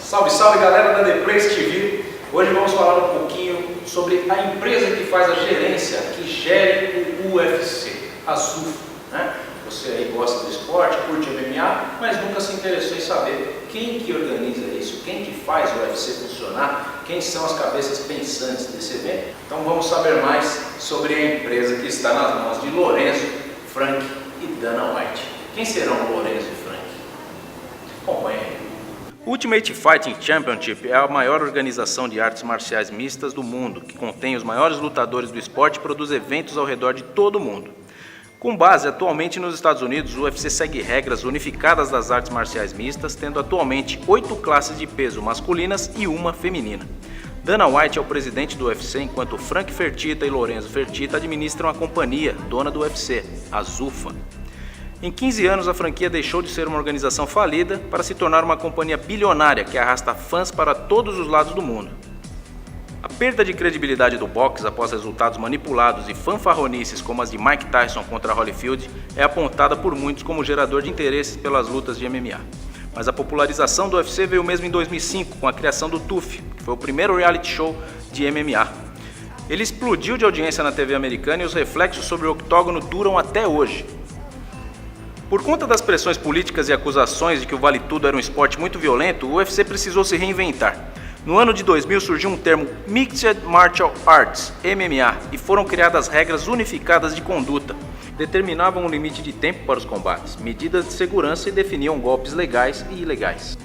Salve, salve galera da The Place TV! Hoje vamos falar um pouquinho sobre a empresa que faz a gerência, que gere o UFC, a ZUFA, né? Você aí gosta do esporte, curte MMA, mas nunca se interessou em saber quem que organiza isso, quem que faz o UFC funcionar, quem são as cabeças pensantes desse evento. Então vamos saber mais sobre a empresa que está nas mãos de Lorenzo, Frank e Dana White. Quem serão Lorenzo e Frank? Acompanhe aí. Ultimate Fighting Championship é a maior organização de artes marciais mistas do mundo, que contém os maiores lutadores do esporte e produz eventos ao redor de todo o mundo. Com base atualmente nos Estados Unidos, o UFC segue regras unificadas das artes marciais mistas, tendo atualmente 8 classes de peso masculinas e uma feminina. Dana White é o presidente do UFC, enquanto Frank Fertitta e Lorenzo Fertitta administram a companhia dona do UFC, a ZUFA. Em 15 anos, a franquia deixou de ser uma organização falida para se tornar uma companhia bilionária que arrasta fãs para todos os lados do mundo. A perda de credibilidade do boxe após resultados manipulados e fanfarronices como as de Mike Tyson contra Holyfield é apontada por muitos como gerador de interesses pelas lutas de MMA. Mas a popularização do UFC veio mesmo em 2005 com a criação do TUF, que foi o primeiro reality show de MMA. Ele explodiu de audiência na TV americana e os reflexos sobre o octógono duram até hoje. Por conta das pressões políticas e acusações de que o Vale Tudo era um esporte muito violento, o UFC precisou se reinventar. No ano de 2000 surgiu um termo Mixed Martial Arts, MMA, e foram criadas regras unificadas de conduta. Determinavam um limite de tempo para os combates, medidas de segurança e definiam golpes legais e ilegais.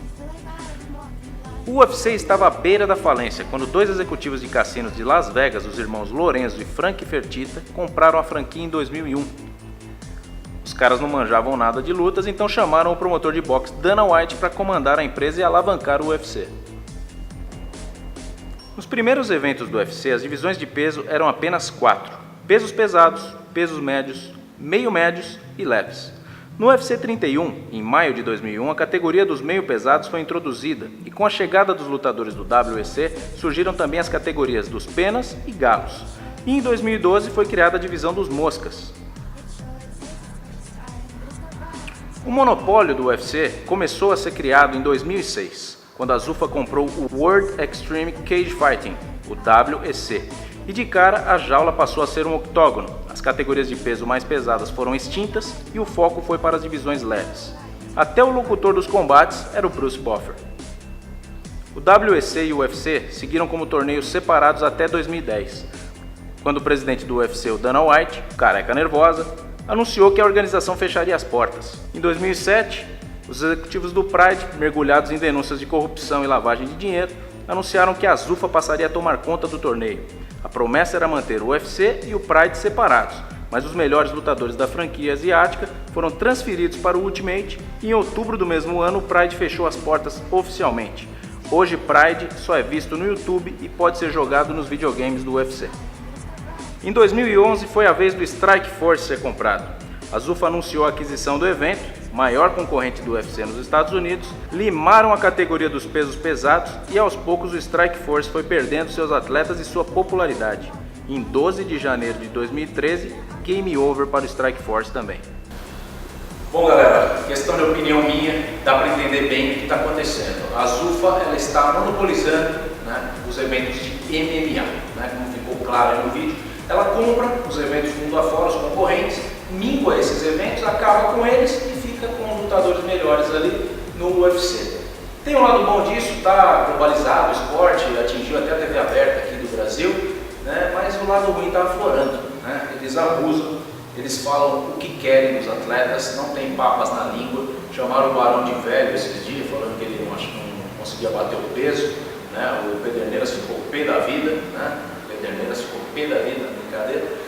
O UFC estava à beira da falência quando dois executivos de cassinos de Las Vegas, os irmãos Lorenzo e Frank Fertitta, compraram a franquia em 2001. Os caras não manjavam nada de lutas, então chamaram o promotor de boxe Dana White para comandar a empresa e alavancar o UFC. Nos primeiros eventos do UFC, as divisões de peso eram apenas 4: pesos pesados, pesos médios, meio-médios e leves. No UFC 31, em maio de 2001, a categoria dos meio-pesados foi introduzida e com a chegada dos lutadores do WEC surgiram também as categorias dos penas e galos. E em 2012 foi criada a divisão dos moscas. O monopólio do UFC começou a ser criado em 2006, quando a ZUFA comprou o World Extreme Cage Fighting, o WEC, e de cara a jaula passou a ser um octógono. As categorias de peso mais pesadas foram extintas e o foco foi para as divisões leves. Até o locutor dos combates era o Bruce Buffer. O WEC e o UFC seguiram como torneios separados até 2010, quando o presidente do UFC, o Dana White, careca nervosa, anunciou que a organização fecharia as portas. Em 2007, os executivos do Pride, mergulhados em denúncias de corrupção e lavagem de dinheiro, anunciaram que a ZUFA passaria a tomar conta do torneio. A promessa era manter o UFC e o Pride separados, mas os melhores lutadores da franquia asiática foram transferidos para o Ultimate e em outubro do mesmo ano o Pride fechou as portas oficialmente. Hoje Pride só é visto no YouTube e pode ser jogado nos videogames do UFC. Em 2011 foi a vez do Strikeforce ser comprado. A ZUFA anunciou a aquisição do evento, maior concorrente do UFC nos Estados Unidos, limaram a categoria dos pesos pesados e aos poucos o Strikeforce foi perdendo seus atletas e sua popularidade. Em 12 de janeiro de 2013, game over para o Strikeforce também. Bom galera, questão de opinião minha, dá para entender bem o que está acontecendo. A ZUFA ela está monopolizando, né, os eventos de MMA, né, como ficou claro aí no vídeo. Ela compra os eventos mundo afora, os concorrentes, mingua esses eventos, acaba com eles e fica com os lutadores melhores ali no UFC. Tem um lado bom disso, está globalizado o esporte, atingiu até a TV aberta aqui do Brasil, né? Mas o lado ruim está aflorando, né? Eles abusam, eles falam o que querem dos atletas, não tem papas na língua. Chamaram o Barão de velho esses dias, falando que ele não conseguia bater o peso, né? O Pederneiras ficou pé da vida, né? Pederneiras ficou pé da vida, brincadeira.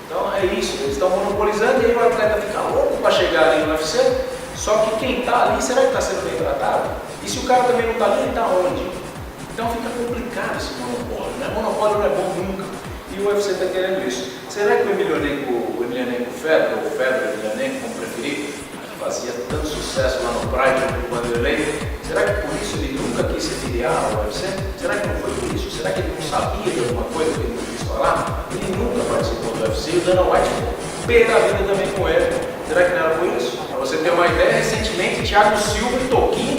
Então é isso, eles estão monopolizando e aí o atleta fica louco para chegar ali no UFC, só que quem está ali, será que está sendo bem tratado? E se o cara também não está ali, ele está onde? Então fica complicado esse monopólio, né? Monopólio não é bom nunca, e o UFC está querendo isso. Será que o Emelianenko Fedor, ou Fedor Emelianenko, como preferir, que fazia tanto sucesso lá no Pride, no Vanderlei, será que por isso ele nunca quis se filiar ao UFC? Será que não foi por isso? Será que ele não sabia de alguma coisa que ele não quis falar? Ele nunca participou do UFC e o Dana White perdeu a vida também com ele. Será que não era por isso? Para você ter uma ideia, recentemente Thiago Silva e Toquinho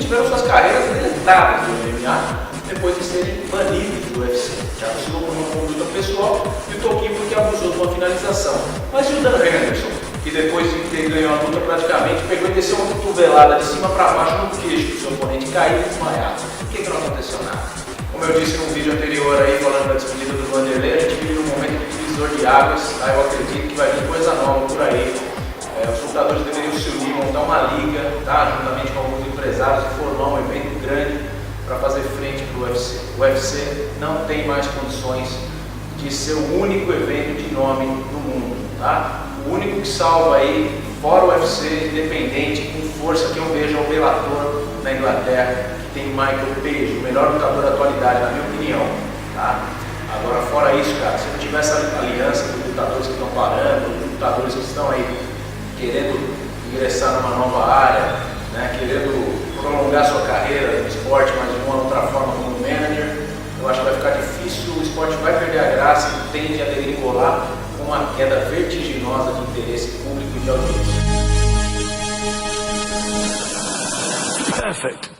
aposentados do MMA depois de serem banidos do UFC. Thiago Silva por uma conduta pessoal e o Toquinho porque abusou de uma finalização. Mas e o Dan Henderson, que depois de ter ganho a luta praticamente pegou e desceu uma cotovelada de cima para baixo no queixo do seu oponente, caiu e desmaiado. Por que não aconteceu nada? Como eu disse no vídeo anterior aí, falando da despedida do Vanderlei, a gente vive num momento de divisor de águas, tá? Eu acredito que vai vir coisa nova por aí. Os lutadores deveriam se unir, montar uma liga, tá? Juntamente com alguns empresários, e formar um evento grande para fazer frente para o UFC. O UFC não tem mais condições de ser o único evento de nome do mundo, tá? O único que salva aí, fora o UFC, independente, com força, que eu vejo é o Bellator na Inglaterra, que tem Michael Page, o melhor lutador da atualidade, na minha opinião, tá? Agora, fora isso, cara, se não tiver essa aliança dos lutadores que estão parando, dos lutadores que estão aí querendo ingressar numa nova área, né, querendo prolongar sua carreira no esporte, mas de uma outra forma como manager, eu acho que vai ficar difícil, o esporte vai perder a graça e tende a degringolar com uma queda vertiginosa de interesse público e de audiência. Perfect.